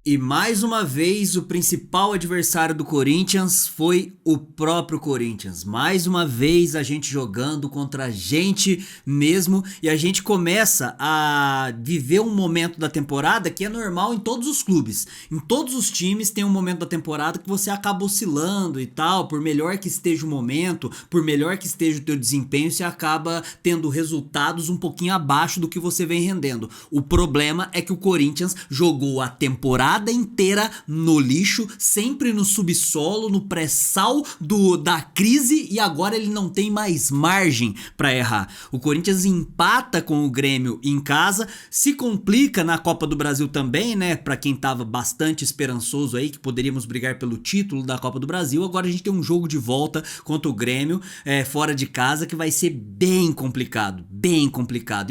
E mais uma vez, o principal adversário do Corinthians foi o próprio Corinthians. Mais uma vez, a gente jogando contra a gente mesmo. E a gente começa a viver um momento da temporada que é normal em todos os clubes. Em todos os times tem um momento da temporada que você acaba oscilando e tal. Por melhor que esteja o momento, por melhor que esteja o teu desempenho, você acaba tendo resultados um pouquinho abaixo do que você vem rendendo. O problema é que o Corinthians jogou a temporada inteira no lixo, sempre no subsolo, no pré-sal da crise, e agora ele não tem mais margem para errar. O Corinthians empata com o Grêmio em casa, se complica na Copa do Brasil também, né? Para quem tava bastante esperançoso aí que poderíamos brigar pelo título da Copa do Brasil, agora a gente tem um jogo de volta contra o Grêmio, fora de casa, que vai ser bem complicado,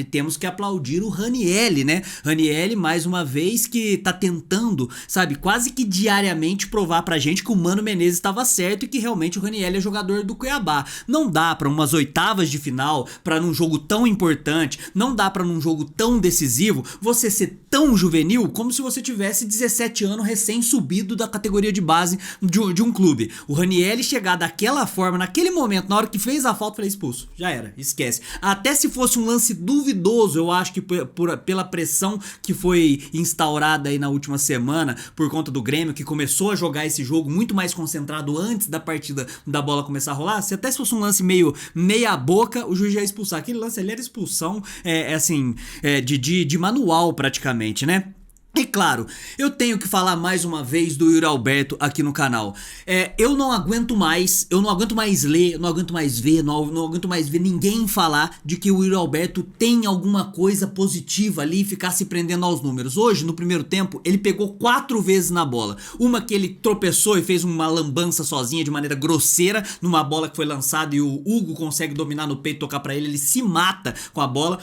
e temos que aplaudir o Ranieri, né? Ranieri, mais uma vez, que tá tentando, sabe, quase que diariamente provar pra gente que o Mano Menezes estava certo e que realmente o Ranieri é jogador do Cuiabá. Não dá pra umas oitavas de final, pra num jogo tão importante, não dá pra num jogo tão decisivo, você ser tão juvenil como se você tivesse 17 anos recém-subido da categoria de base de um clube. O Ranieri chegar daquela forma, naquele momento, na hora que fez a falta, falei, expulso. Já era, esquece. Até se fosse um lance duvidoso, eu acho que pela pressão que foi instaurada aí na última semana, por conta do Grêmio, que começou a jogar esse jogo muito mais concentrado antes da partida da bola começar a rolar, se até se fosse um lance meio meia boca, o juiz já ia expulsar. Aquele lance ali era expulsão, de manual praticamente, né? E claro, eu tenho que falar mais uma vez do Yuri Alberto aqui no canal. Eu não aguento mais ler, não aguento mais ver, não aguento mais ver ninguém falar de que o Yuri Alberto tem alguma coisa positiva ali e ficar se prendendo aos números. Hoje, no primeiro tempo, ele pegou 4 vezes na bola. Uma que ele tropeçou e fez uma lambança sozinha de maneira grosseira, numa bola que foi lançada e o Hugo consegue dominar no peito, tocar pra ele, ele se mata com a bola.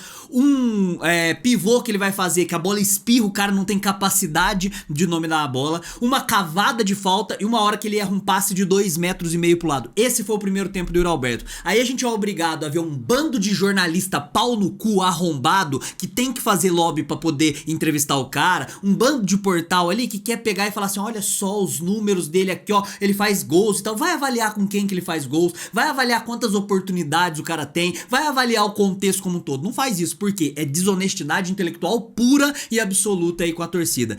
Pivô que ele vai fazer, que a bola espirra, o cara não tem capacidade de dominar a bola, uma cavada de falta e uma hora que ele erra um passe de 2,5 metros pro lado. Esse foi o primeiro tempo do Yuri Alberto. Aí a gente é obrigado a ver um bando de jornalista pau no cu arrombado que tem que fazer lobby pra poder entrevistar o cara, um bando de portal ali que quer pegar e falar assim, olha só os números dele aqui, ó, ele faz gols e tal, vai avaliar com quem que ele faz gols, vai avaliar quantas oportunidades o cara tem, vai avaliar o contexto como um todo. Não faz isso, porque é desonestidade intelectual pura e absoluta aí com a torcida.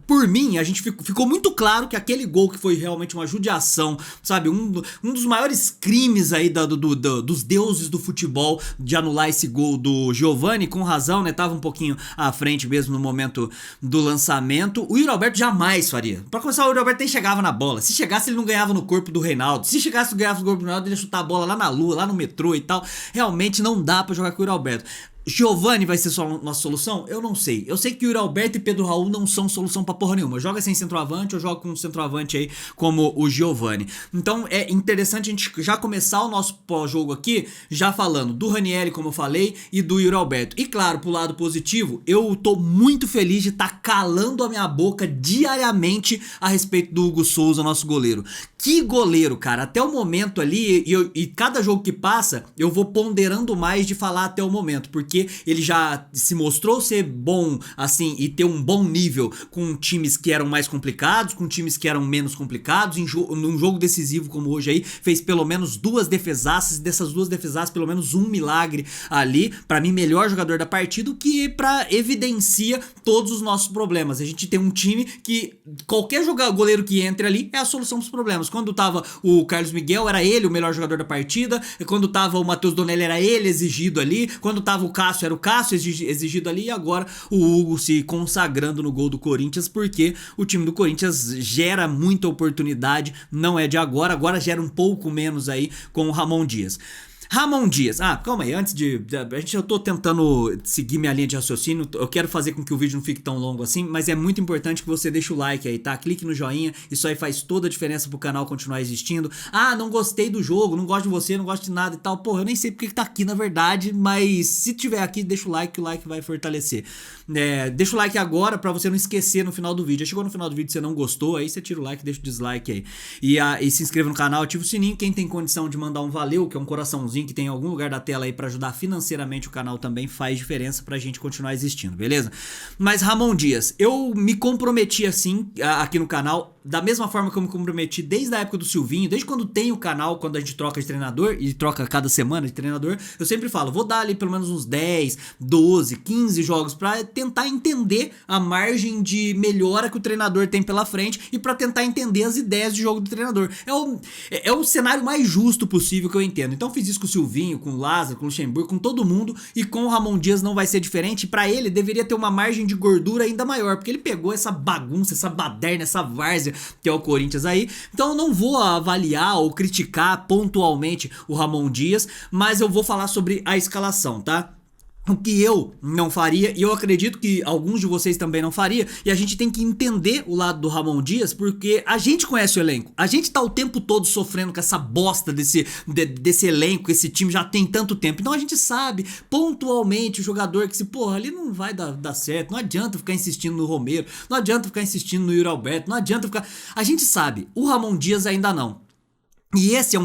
Por mim, a gente ficou muito claro que aquele gol que foi realmente uma judiação, sabe, um dos maiores crimes aí dos deuses do futebol, de anular esse gol do Giovani, com razão, né, tava um pouquinho à frente mesmo no momento do lançamento. O Yuri Alberto jamais faria. Pra começar, o Yuri Alberto nem chegava na bola. Se chegasse, ele não ganhava no corpo do Reinaldo. Se chegasse, ganhava no corpo do Reinaldo, ele ia chutar a bola lá na lua, lá no metrô e tal. Realmente não dá pra jogar com o Yuri Alberto. Giovani vai ser nossa solução? Eu não sei. Eu sei que o Yuri Alberto e Pedro Raul não são solução pra porra nenhuma. Joga sem centroavante, eu jogo com um centroavante aí como o Giovani. Então é interessante a gente já começar o nosso pós-jogo aqui já falando do Ranieri, como eu falei, e do Yuri Alberto. E claro, pro lado positivo, eu tô muito feliz de estar calando a minha boca diariamente a respeito do Hugo Souza, nosso goleiro. Que goleiro, cara. Até o momento ali, e cada jogo que passa, eu vou ponderando mais de falar até o momento, porque ele já se mostrou ser bom, assim, e ter um bom nível com times que eram mais complicados, com times que eram menos complicados. Num jogo decisivo como hoje aí, fez pelo menos 2 defesaças, e dessas 2 defesaças, pelo menos um milagre ali. Pra mim, melhor jogador da partida, o que evidencia todos os nossos problemas. A gente tem um time que qualquer goleiro que entre ali é a solução pros problemas. Quando tava o Carlos Miguel, era ele o melhor jogador da partida. Quando tava o Matheus Donelli, era ele exigido ali. Quando tava o Cássio, era o Cássio exigido ali. E agora o Hugo se consagrando no gol do Corinthians, porque o time do Corinthians gera muita oportunidade, não é de agora gera um pouco menos aí com o Ramon Dias. Ramon Dias, calma aí, eu tô tentando seguir minha linha de raciocínio, eu quero fazer com que o vídeo não fique tão longo assim, mas é muito importante que você deixe o like aí, tá? Clique no joinha, isso aí faz toda a diferença pro canal continuar existindo. Não gostei do jogo, não gosto de você, não gosto de nada e tal, porra, eu nem sei porque que tá aqui na verdade, mas se tiver aqui, deixa o like, que o like vai fortalecer. Deixa o like agora pra você não esquecer no final do vídeo. Já chegou no final do vídeo e você não gostou, aí você tira o like, deixa o dislike aí. E se inscreva no canal, ativa o sininho, quem tem condição de mandar um valeu, que é um coraçãozinho link tem em algum lugar da tela aí pra ajudar financeiramente o canal também faz diferença pra gente continuar existindo, beleza? Mas Ramon Dias, eu me comprometi assim aqui no canal, da mesma forma que eu me comprometi desde a época do Silvinho, desde quando tem o canal, quando a gente troca de treinador e troca cada semana de treinador, eu sempre falo, vou dar ali pelo menos uns 10, 12, 15 jogos pra tentar entender a margem de melhora que o treinador tem pela frente e pra tentar entender as ideias de jogo do treinador. É o cenário mais justo possível que eu entendo. Então fiz isso com o Silvinho, com o Lázaro, com o Luxemburgo, com todo mundo, e com o Ramon Dias não vai ser diferente. Pra ele deveria ter uma margem de gordura ainda maior, porque ele pegou essa bagunça, essa baderna, essa várzea que é o Corinthians aí. Então eu não vou avaliar ou criticar pontualmente o Ramon Dias, mas eu vou falar sobre a escalação, tá? O que eu não faria, e eu acredito que alguns de vocês também não faria, e a gente tem que entender o lado do Ramon Dias, porque a gente conhece o elenco, a gente tá o tempo todo sofrendo com essa bosta desse elenco, esse time já tem tanto tempo, então a gente sabe pontualmente o jogador que se, porra, ali não vai dar certo, não adianta ficar insistindo no Romero, não adianta ficar insistindo no Yuri Alberto, não adianta ficar... A gente sabe, o Ramon Dias ainda não. E esse é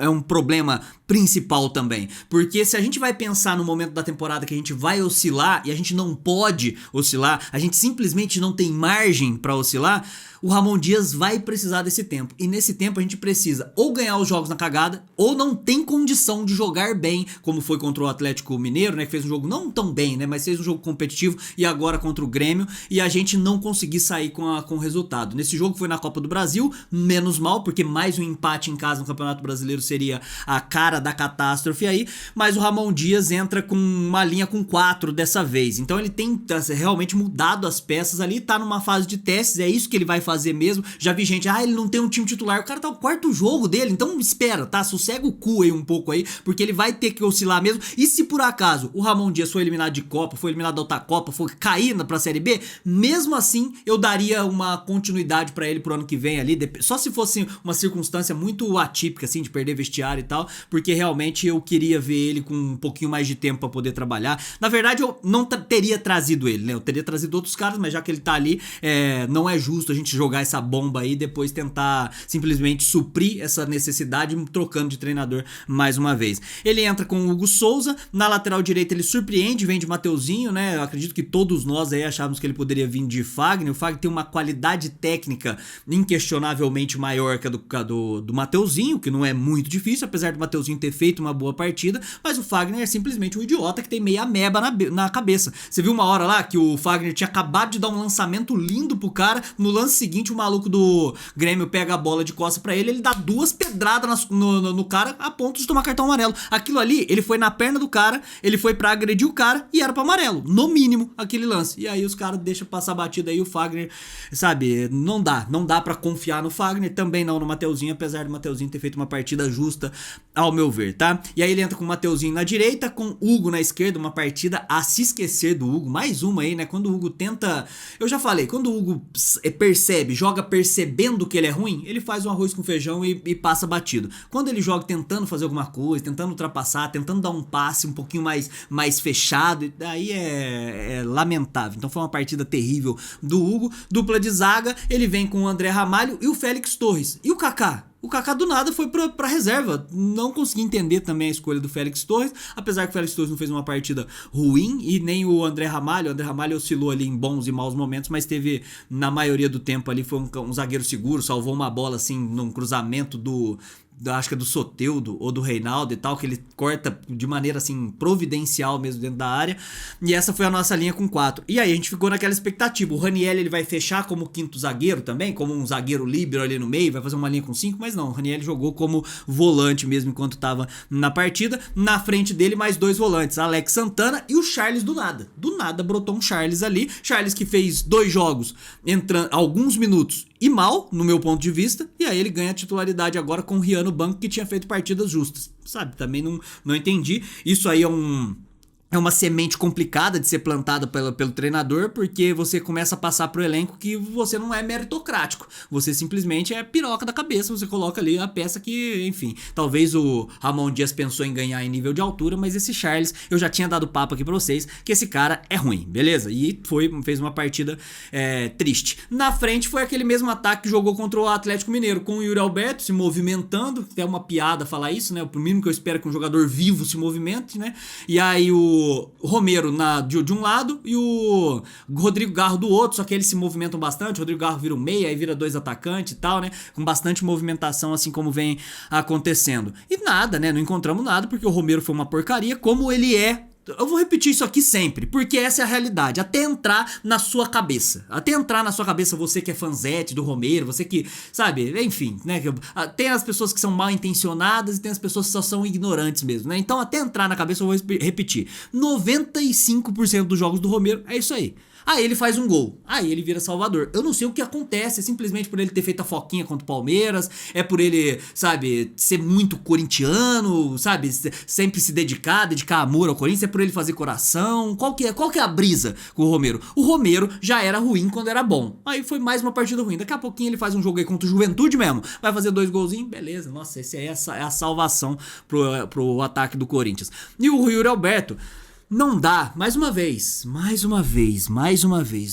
um problema principal também, porque se a gente vai pensar no momento da temporada que a gente vai oscilar, e a gente não pode oscilar, a gente simplesmente não tem margem pra oscilar, o Ramon Dias vai precisar desse tempo, e nesse tempo a gente precisa ou ganhar os jogos na cagada, ou não tem condição de jogar bem, como foi contra o Atlético Mineiro, né, que fez um jogo não tão bem, né, mas fez um jogo competitivo, e agora contra o Grêmio, e a gente não conseguir sair com o resultado. Nesse jogo foi na Copa do Brasil, menos mal, porque mais um empate em casa no Campeonato Brasileiro seria a cara da catástrofe aí, mas o Ramon Dias entra com uma linha com 4 dessa vez, então ele tem realmente mudado as peças ali, tá numa fase de testes, é isso que ele vai fazer mesmo. Já vi gente, ele não tem um time titular, o cara tá no quarto jogo dele, então espera, tá, sossega o cu aí um pouco aí, porque ele vai ter que oscilar mesmo, e se por acaso o Ramon Dias foi eliminado de Copa, foi eliminado da outra Copa, foi cair pra Série B, mesmo assim eu daria uma continuidade pra ele pro ano que vem ali, só se fosse uma circunstância muito atípica, assim, de perder vestiário e tal, porque realmente eu queria ver ele com um pouquinho mais de tempo pra poder trabalhar. Na verdade, eu não teria trazido ele, né? Eu teria trazido outros caras, mas já que ele tá ali, não é justo a gente jogar essa bomba aí e depois tentar simplesmente suprir essa necessidade trocando de treinador mais uma vez. Ele entra com o Hugo Souza, na lateral direita ele surpreende, vem de Mateuzinho, né? Eu acredito que todos nós aí achávamos que ele poderia vir de Fagner. O Fagner tem uma qualidade técnica inquestionavelmente maior que a do Mateuzinho, que não é muito difícil, apesar do Mateuzinho ter feito uma boa partida, mas o Fagner é simplesmente um idiota que tem meia ameba na cabeça. Você viu uma hora lá que o Fagner tinha acabado de dar um lançamento lindo pro cara, no lance seguinte o maluco do Grêmio pega a bola de costa pra ele dá 2 pedradas no cara a ponto de tomar cartão amarelo. Aquilo ali, ele foi na perna do cara, ele foi pra agredir o cara e era pra amarelo, no mínimo, aquele lance. E aí os caras deixam passar a batida aí, o Fagner, sabe, não dá pra confiar no Fagner, também não no Mateuzinho, apesar do Mateuzinho ter feito uma partida justa, ao meu ver, tá? E aí ele entra com o Mateuzinho na direita, com o Hugo na esquerda, uma partida a se esquecer do Hugo, mais uma aí, né? Quando o Hugo tenta, eu já falei, quando o Hugo joga percebendo que ele é ruim, ele faz um arroz com feijão e passa batido. Quando ele joga tentando fazer alguma coisa, tentando ultrapassar, tentando dar um passe um pouquinho mais fechado, daí é lamentável. Então foi uma partida terrível do Hugo. Dupla de zaga, ele vem com o André Ramalho e o Félix Torres. E o Kaká? O Kaká do nada foi pra reserva. Não consegui entender também a escolha do Félix Torres, apesar que o Félix Torres não fez uma partida ruim, e nem o André Ramalho. O André Ramalho oscilou ali em bons e maus momentos, mas teve, na maioria do tempo ali, foi um zagueiro seguro, salvou uma bola assim num cruzamento acho que é do Soteldo ou do Reinaldo e tal, que ele corta de maneira assim providencial mesmo dentro da área. E essa foi a nossa linha com 4. E aí a gente ficou naquela expectativa. O Raniel ele vai fechar como quinto zagueiro também, como um zagueiro líbero ali no meio, vai fazer uma linha com 5, mas não, o Raniel jogou como volante mesmo enquanto estava na partida. Na frente dele mais 2 volantes, Alex Santana e o Charles do nada. Do nada brotou um Charles ali. Charles que fez 2 jogos, entrando alguns minutos e mal, no meu ponto de vista, e aí ele ganha a titularidade agora com o Rian no banco, que tinha feito partidas justas, sabe? Também não entendi. Isso aí é é uma semente complicada de ser plantada pelo treinador, porque você começa a passar pro elenco que você não é meritocrático. Você simplesmente é piroca da cabeça, você coloca ali a peça que, enfim, talvez o Ramon Dias pensou em ganhar em nível de altura, mas esse Charles, eu já tinha dado papo aqui pra vocês, que esse cara é ruim, beleza? E fez uma partida triste. Na frente foi aquele mesmo ataque que jogou contra o Atlético Mineiro, com o Yuri Alberto se movimentando, é uma piada falar isso, né? O mínimo que eu espero é que um jogador vivo se movimente, né? E aí o Romero de um lado e o Rodrigo Garro do outro, só que eles se movimentam bastante. O Rodrigo Garro vira um meia, aí vira dois atacantes e tal, né? Com bastante movimentação, assim como vem acontecendo. E nada, né? Não encontramos nada, porque o Romero foi uma porcaria, como ele é. Eu vou repetir isso aqui sempre, porque essa é a realidade, até entrar na sua cabeça. Até entrar na sua cabeça, você que é fanzete do Romero, você que, sabe, enfim, né? Tem as pessoas que são mal intencionadas e tem as pessoas que só são ignorantes mesmo, né? Então, até entrar na cabeça, eu vou repetir. 95% dos jogos do Romero é isso aí. Aí ele faz um gol, aí ele vira salvador. Eu não sei o que acontece, é simplesmente por ele ter feito a foquinha contra o Palmeiras, é por ele, sabe, ser muito corintiano, sabe, sempre se dedicar amor ao Corinthians, é por ele fazer coração. Qual que é a brisa com o Romero? O Romero já era ruim quando era bom, aí foi mais uma partida ruim. Daqui a pouquinho ele faz um jogo aí contra o Juventude mesmo, vai fazer 2 golzinhos, beleza, nossa, esse aí é a salvação pro ataque do Corinthians. E o Yuri Alberto, não dá, mais uma vez,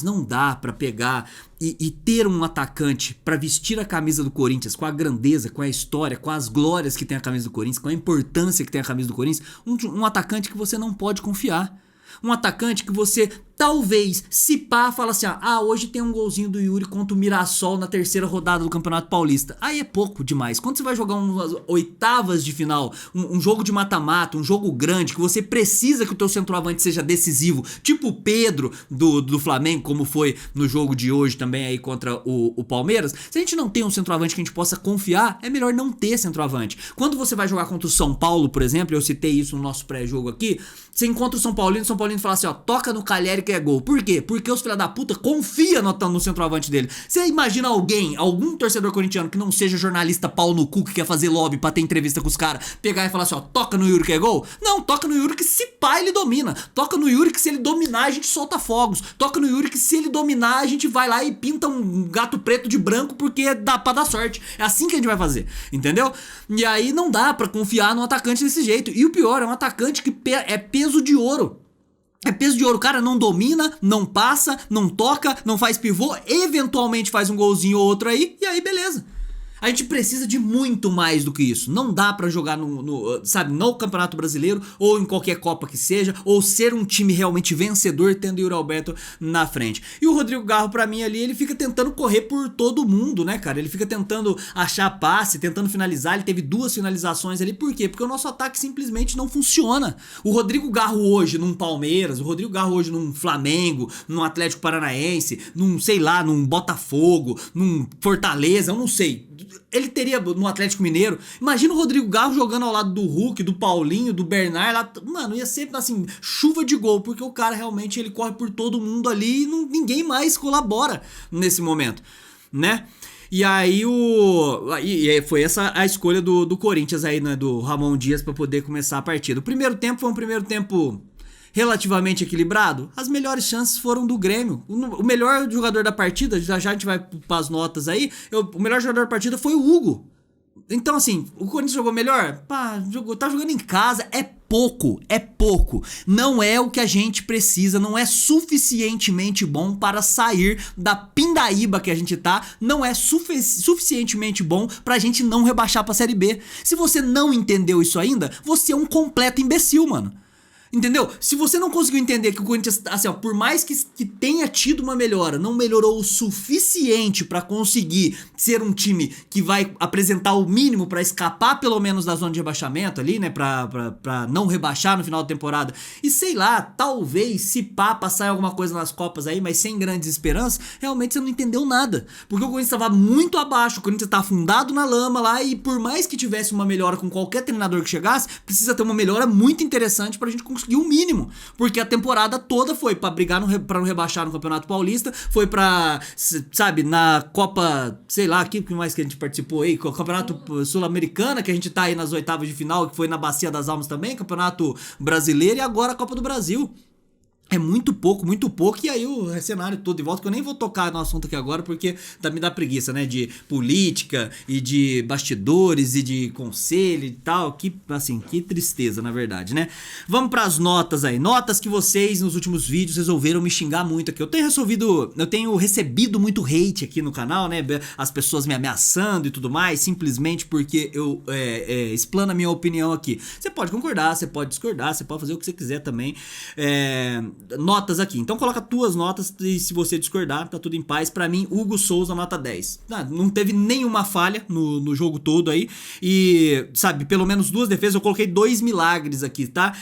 não dá pra pegar e ter um atacante pra vestir a camisa do Corinthians com a grandeza, com a história, com as glórias que tem a camisa do Corinthians, com a importância que tem a camisa do Corinthians, um atacante que você não pode confiar. Um atacante que você talvez, se pá, fala assim, hoje tem um golzinho do Yuri contra o Mirassol na 3ª rodada do Campeonato Paulista. Aí é pouco demais. Quando você vai jogar umas oitavas de final, um jogo de mata-mata, um jogo grande, que você precisa que o teu centroavante seja decisivo, tipo o Pedro do Flamengo, como foi no jogo de hoje também aí contra o Palmeiras, se a gente não tem um centroavante que a gente possa confiar, é melhor não ter centroavante. Quando você vai jogar contra o São Paulo, por exemplo, eu citei isso no nosso pré-jogo aqui, você encontra o São Paulino fala assim, toca no Calheri que é gol. Por quê? Porque os filha da puta confiam no centroavante dele. Você imagina algum torcedor corintiano que não seja jornalista pau no cu que quer fazer lobby pra ter entrevista com os caras, pegar e falar assim, toca no Yuri que é gol? Não, toca no Yuri que se pá ele domina. Toca no Yuri que se ele dominar a gente solta fogos. Toca no Yuri que se ele dominar a gente vai lá e pinta um gato preto de branco porque dá pra dar sorte. É assim que a gente vai fazer, entendeu? E aí não dá pra confiar no atacante desse jeito. E o pior, é um atacante que é peso de ouro. É peso de ouro, o cara não domina, não passa, não toca, não faz pivô, eventualmente faz um golzinho ou outro aí, e aí beleza. A gente precisa de muito mais do que isso. Não dá pra jogar no Campeonato Brasileiro ou em qualquer Copa que seja, ou ser um time realmente vencedor tendo o Yuri Alberto na frente. E o Rodrigo Garro, pra mim ali, ele fica tentando correr por todo mundo, né, cara? Ele fica tentando achar passe, tentando finalizar. Ele teve 2 finalizações ali. Por quê? Porque o nosso ataque simplesmente não funciona. O Rodrigo Garro hoje num Palmeiras, o Rodrigo Garro hoje num Flamengo, num Atlético Paranaense, num Botafogo, num Fortaleza, eu não sei. Ele teria no Atlético Mineiro. Imagina o Rodrigo Garro jogando ao lado do Hulk, do Paulinho, do Bernard lá. Mano, ia ser assim, chuva de gol, porque o cara realmente ele corre por todo mundo ali e ninguém mais colabora nesse momento, né? E aí foi essa a escolha do Corinthians aí, né, do Ramon Dias pra poder começar a partida. O primeiro tempo foi um primeiro tempo relativamente equilibrado. As melhores chances foram do Grêmio. O melhor jogador da partida, já a gente vai para as notas aí, o melhor jogador da partida foi o Hugo. Então assim, o Corinthians jogou melhor? Tá jogando em casa, é pouco. Não é o que a gente precisa, não é suficientemente bom para sair da pindaíba que a gente tá, não é suficientemente bom pra gente não rebaixar pra Série B. Se você não entendeu isso ainda, você é um completo imbecil, mano. Entendeu? Se você não conseguiu entender que o Corinthians, assim, por mais que tenha tido uma melhora, não melhorou o suficiente pra conseguir ser um time que vai apresentar o mínimo pra escapar pelo menos da zona de rebaixamento ali, né, pra não rebaixar no final da temporada, e sei lá, talvez se pá, passar alguma coisa nas Copas aí, mas sem grandes esperanças, realmente você não entendeu nada, porque o Corinthians estava muito abaixo, o Corinthians tá afundado na lama lá, e por mais que tivesse uma melhora com qualquer treinador que chegasse, precisa ter uma melhora muito interessante pra gente conseguir conseguiu o mínimo, porque a temporada toda foi pra brigar pra não rebaixar no Campeonato Paulista, foi pra, sabe, na Copa, sei lá, que mais que a gente participou aí, Campeonato Sul-Americana, que a gente tá aí nas oitavas de final, que foi na Bacia das Almas também, Campeonato Brasileiro e agora a Copa do Brasil. É muito pouco, e aí o cenário todo de volta, que eu nem vou tocar no assunto aqui agora, porque me dá preguiça, né, de política, e de bastidores, e de conselho e tal, que, assim, que tristeza, na verdade, né. Vamos pras notas aí, notas que vocês, nos últimos vídeos, resolveram me xingar muito aqui. Eu tenho recebido muito hate aqui no canal, né, as pessoas me ameaçando e tudo mais, simplesmente porque eu explano a minha opinião aqui. Você pode concordar, você pode discordar, você pode fazer o que você quiser também, notas aqui, então coloca tuas notas e se você discordar, tá tudo em paz. Pra mim, Hugo Souza, nota 10. Não teve nenhuma falha no jogo todo aí e, sabe, pelo menos 2 defesas, eu coloquei 2 milagres aqui, tá?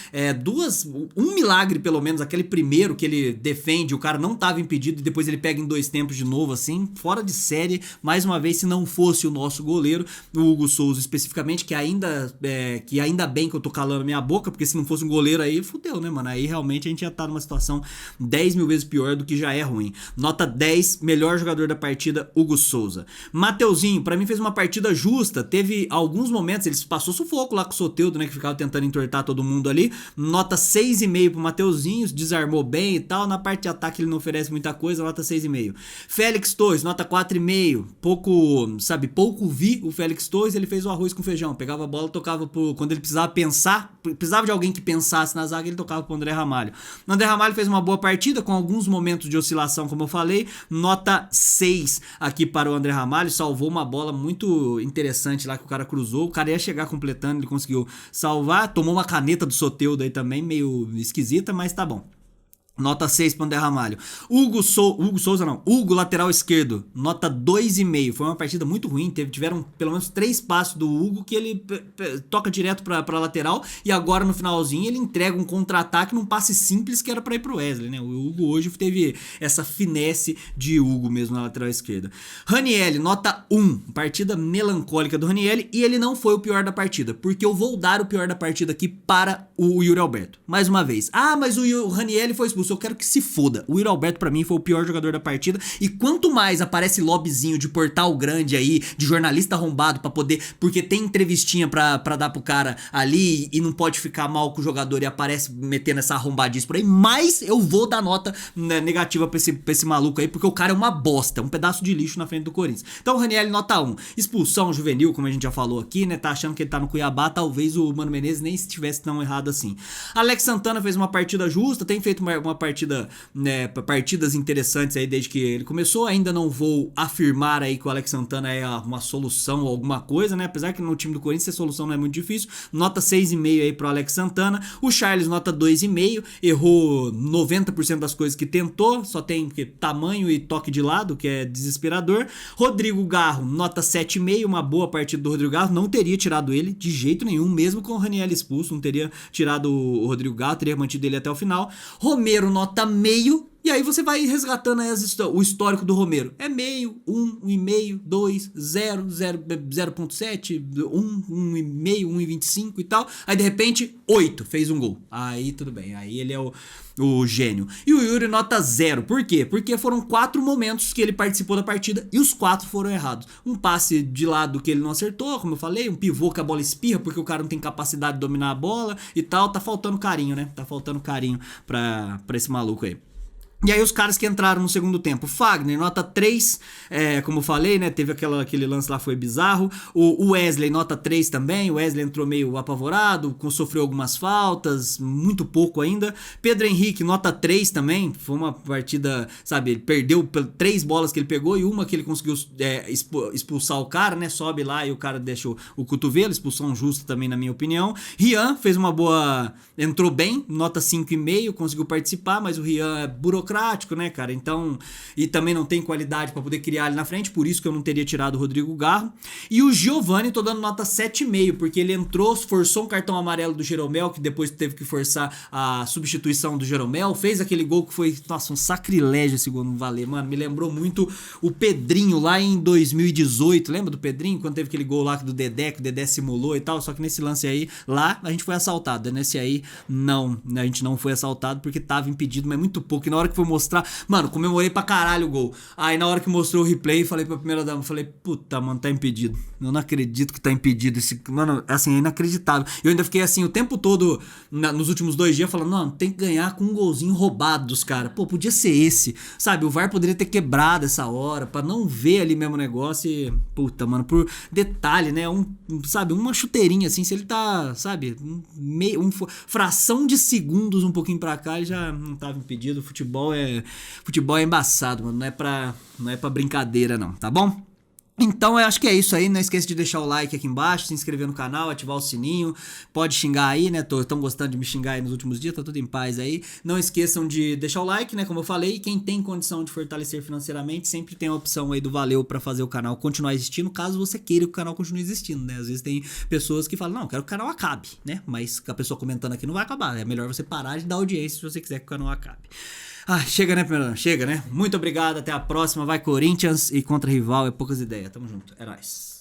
Um milagre pelo menos, aquele primeiro que ele defende, o cara não tava impedido e depois ele pega em 2 tempos de novo, assim, fora de série, mais uma vez, se não fosse o nosso goleiro, o Hugo Souza especificamente, que ainda bem que eu tô calando minha boca, porque se não fosse um goleiro aí, fudeu, né, mano? Aí realmente a gente ia estar numa situação 10 mil vezes pior do que já é ruim. Nota 10, melhor jogador da partida, Hugo Souza. Mateuzinho, pra mim fez uma partida justa, teve alguns momentos, ele passou sufoco lá com o Soteldo, né, que ficava tentando entortar todo mundo ali. Nota 6,5 pro Mateuzinho, desarmou bem e tal, na parte de ataque ele não oferece muita coisa, nota 6,5. Félix Torres, nota 4,5, pouco vi o Félix Torres, ele fez o arroz com feijão, pegava a bola, tocava quando ele precisava pensar, precisava de alguém que pensasse na zaga, ele tocava pro André Ramalho. O André Ramalho fez uma boa partida, com alguns momentos de oscilação, como eu falei. Nota 6 aqui para o André Ramalho, salvou uma bola muito interessante lá que o cara cruzou, o cara ia chegar completando, ele conseguiu salvar, tomou uma caneta do Soteldo aí também, meio esquisita, mas tá bom. Nota 6 para o André Ramalho. Hugo, lateral esquerdo, nota 2,5. Foi uma partida muito ruim, tiveram pelo menos 3 passos do Hugo que ele toca direto pra lateral e agora no finalzinho ele entrega um contra-ataque num passe simples que era pra ir pro Wesley, né? O Hugo hoje teve essa finesse de Hugo mesmo na lateral esquerda. Ranieri, nota 1. Partida melancólica do Ranieri e ele não foi o pior da partida, porque eu vou dar o pior da partida aqui para o Yuri Alberto. Mais uma vez. Mas o Ranieri foi expulso. Eu quero que se foda. O Yuri Alberto pra mim foi o pior jogador da partida e quanto mais aparece lobbyzinho de portal grande aí, de jornalista arrombado pra poder, porque tem entrevistinha pra dar pro cara ali e não pode ficar mal com o jogador e aparece metendo essa arrombadice por aí, mais eu vou dar nota, né, negativa pra esse maluco aí, porque o cara é uma bosta, um pedaço de lixo na frente do Corinthians. Então o Ranieri nota 1. Expulsão juvenil, como a gente já falou aqui, né, tá achando que ele tá no Cuiabá, talvez o Mano Menezes nem estivesse tão errado assim. Alex Santana fez uma partida justa, tem feito uma partida, né, partidas interessantes aí desde que ele começou. Ainda não vou afirmar aí que o Alex Santana é uma solução ou alguma coisa, né, apesar que no time do Corinthians a solução não é muito difícil. Nota 6,5 aí pro Alex Santana. O Charles nota 2,5, errou 90% das coisas que tentou, só tem tamanho e toque de lado, que é desesperador. Rodrigo Garro, nota 7,5, uma boa partida do Rodrigo Garro, não teria tirado ele de jeito nenhum, mesmo com o Ranieri expulso, não teria tirado o Rodrigo Garro, teria mantido ele até o final. Romero, nota meio. E aí você vai resgatando aí o histórico do Romero. É meio, 1, 1,5, 2, 0, 0.7, 1, 1,5, 1,25 e tal. Aí de repente, 8, fez um gol. Aí tudo bem, aí ele é o gênio. E o Yuri nota 0. Por quê? Porque foram 4 momentos que ele participou da partida e os 4 foram errados. Um passe de lado que ele não acertou, como eu falei, um pivô que a bola espirra porque o cara não tem capacidade de dominar a bola e tal. Tá faltando carinho, né? Tá faltando carinho pra esse maluco aí. E aí os caras que entraram no segundo tempo, Fagner, nota 3, como eu falei, né, teve aquele lance lá, foi bizarro. O Wesley, nota 3 também, o Wesley entrou meio apavorado, sofreu algumas faltas, muito pouco ainda. Pedro Henrique, nota 3 também, foi uma partida, sabe, ele perdeu 3 bolas que ele pegou e uma que ele conseguiu expulsar o cara, né, sobe lá e o cara deixa o cotovelo, expulsão justa também na minha opinião. Rian fez uma boa, entrou bem, nota 5,5, conseguiu participar, mas o Rian é burocrático, burocrático, né, cara? Então, e também não tem qualidade pra poder criar ali na frente, por isso que eu não teria tirado o Rodrigo Garro. E o Giovani, tô dando nota 7,5, porque ele entrou, forçou um cartão amarelo do Jeromel, que depois teve que forçar a substituição do Jeromel, fez aquele gol que foi, nossa, um sacrilégio esse gol não valer, mano, me lembrou muito o Pedrinho lá em 2018, lembra do Pedrinho? Quando teve aquele gol lá do Dedé, que o Dedé simulou e tal, só que nesse lance aí, lá a gente foi assaltado, nesse aí, não, a gente não foi assaltado porque tava impedido, mas muito pouco, e na hora que foi mostrar, mano, comemorei pra caralho o gol, aí na hora que mostrou o replay, falei pra primeira dama, falei, puta, mano, tá impedido, eu não acredito que tá impedido, esse, mano, assim, é inacreditável, eu ainda fiquei assim, o tempo todo, nos últimos 2 dias, falando, não, tem que ganhar com um golzinho roubado dos caras, pô, podia ser esse, sabe, o VAR poderia ter quebrado essa hora, pra não ver ali mesmo o negócio e, puta, mano, por detalhe, né, sabe, uma chuteirinha assim, se ele tá, sabe, fração de segundos um pouquinho pra cá, ele já não tava impedido, futebol é embaçado, mano, não é pra brincadeira não, tá bom? Então eu acho que é isso aí, não esqueça de deixar o like aqui embaixo, se inscrever no canal, ativar o sininho, pode xingar aí, né, tão gostando de me xingar aí nos últimos dias, tá tudo em paz aí, não esqueçam de deixar o like, né, como eu falei, quem tem condição de fortalecer financeiramente, sempre tem a opção aí do valeu pra fazer o canal continuar existindo, caso você queira que o canal continue existindo, né, às vezes tem pessoas que falam, não, quero que o canal acabe, né, mas a pessoa comentando aqui não vai acabar, é melhor você parar de dar audiência se você quiser que o canal acabe. Ah, chega, né, primeiro? Chega, né? Muito obrigado, até a próxima. Vai, Corinthians, e contra rival é poucas ideias. Tamo junto. É nóis.